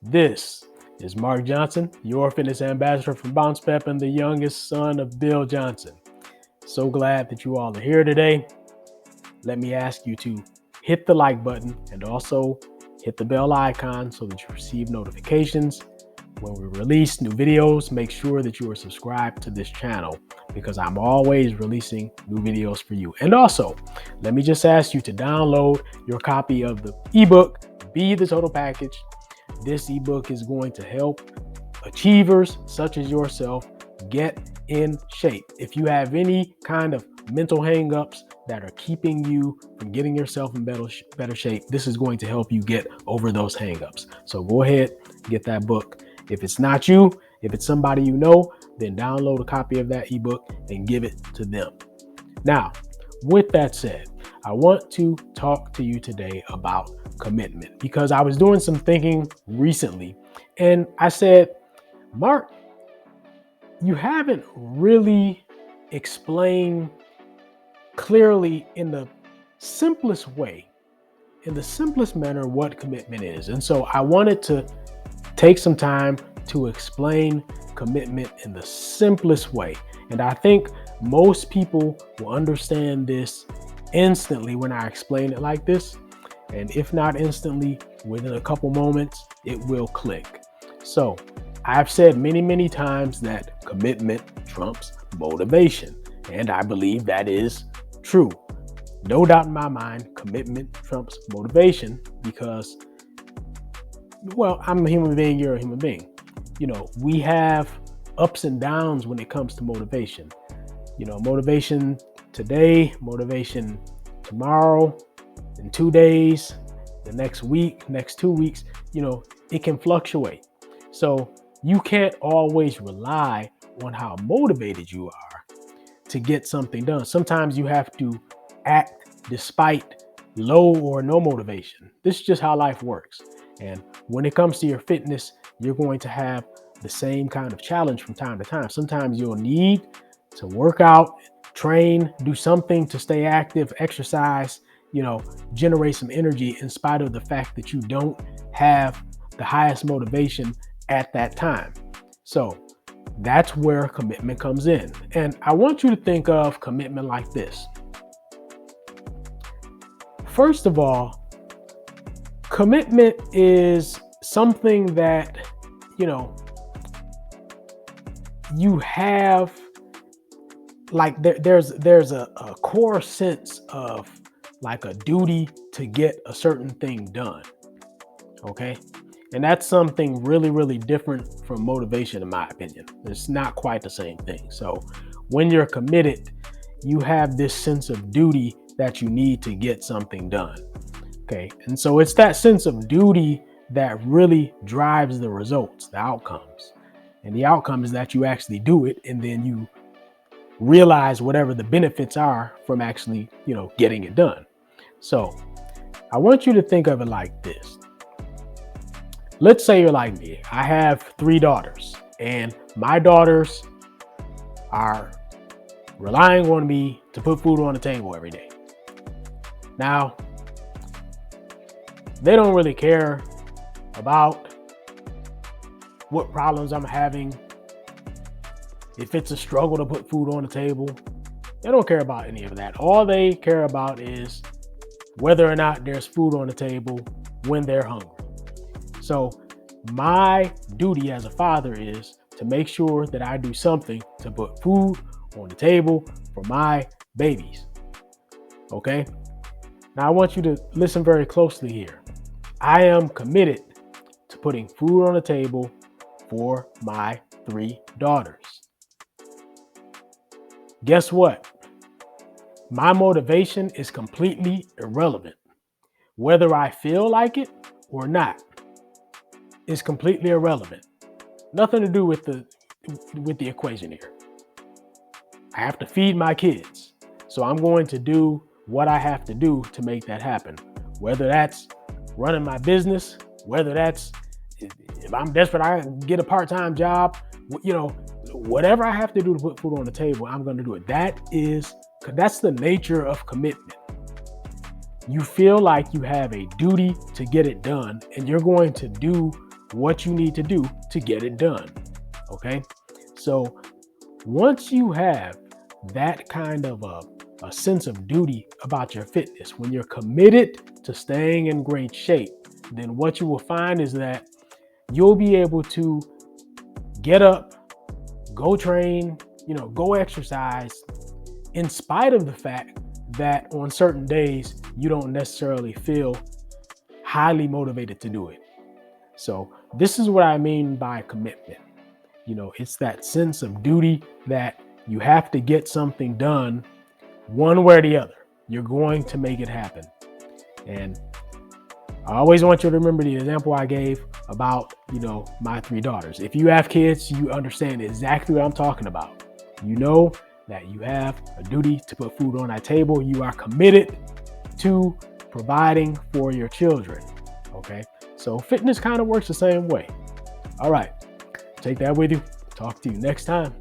This is Mark Johnson, your fitness ambassador from Bounce Pep and the youngest son of Bill Johnson. So glad that you all are here today. Let me ask you to hit the like button and also hit the bell icon so that you receive notifications when we release new videos. Make sure that you are subscribed to this channel because I'm always releasing new videos for you. And also, let me just ask you to download your copy of the ebook, Be the Total Package. This ebook is going to help achievers such as yourself get in shape. If you have any kind of mental hangups that are keeping you from getting yourself in better shape, this is going to help you get over those hangups. So go ahead, get that book. If it's not you, if it's somebody you know, then download a copy of that ebook and give it to them. Now, with that said, I want to talk to you today about commitment because I was doing some thinking recently and I said, Mark, you haven't really explained clearly in the simplest way, in the simplest manner, what commitment is. And so I wanted to take some time to explain commitment in the simplest way. And I think most people will understand this instantly when I explain it like this. And if not instantly, within a couple moments, it will click. So I've said many times that commitment trumps motivation. And I believe that is true. No doubt in my mind, commitment trumps motivation because, well, I'm a human being, you're a human being. We have ups and downs when it comes to motivation. Motivation today, motivation tomorrow, in 2 days, the next week, next 2 weeks, it can fluctuate. So you can't always rely on how motivated you are to get something done. Sometimes you have to act despite low or no motivation. This is just how life works. And when it comes to your fitness, you're going to have the same kind of challenge from time to time. Sometimes you'll need to work out, train, do something to stay active, exercise, generate some energy in spite of the fact that you don't have the highest motivation at that time. So that's where commitment comes in. And I want you to think of commitment like this. First of all, commitment is something that, you have, like there's a core sense of like a duty to get a certain thing done. Okay. And that's something really different from motivation, in my opinion. It's not quite the same thing. So when you're committed, you have this sense of duty that you need to get something done. Okay. And so it's that sense of duty that really drives the results, the outcomes. And the outcome is that you actually do it and then you realize whatever the benefits are from actually, getting it done. So I want you to think of it like this. Let's say you're like me. I have 3 daughters and my daughters are relying on me to put food on the table every day. Now, they don't really care about what problems I'm having. If it's a struggle to put food on the table, they don't care about any of that. All they care about is whether or not there's food on the table when they're hungry. So my duty as a father is to make sure that I do something to put food on the table for my babies. Okay? Now I want you to listen very closely here. I am committed to putting food on the table for my 3 daughters. Guess what? My motivation is completely irrelevant. Whether I feel like it or not is completely irrelevant. Nothing to do with the equation here. I have to feed my kids. So I'm going to do what I have to do to make that happen. Whether that's running my business, whether that's, if I'm desperate, I can get a part-time job, whatever I have to do to put food on the table, I'm going to do it. That's the nature of commitment. You feel like you have a duty to get it done, and you're going to do what you need to do to get it done. Okay. So once you have that kind of a sense of duty about your fitness, when you're committed to staying in great shape, then what you will find is that you'll be able to get up, go train, go exercise, in spite of the fact that on certain days you don't necessarily feel highly motivated to do it. So this is what I mean by commitment. It's that sense of duty that you have to get something done one way or the other. You're going to make it happen. And I always want you to remember the example I gave about, my 3 daughters. If you have kids, you understand exactly what I'm talking about. You know that you have a duty to put food on that table. You are committed to providing for your children. Okay. So fitness kind of works the same way. All right. Take that with you. Talk to you next time.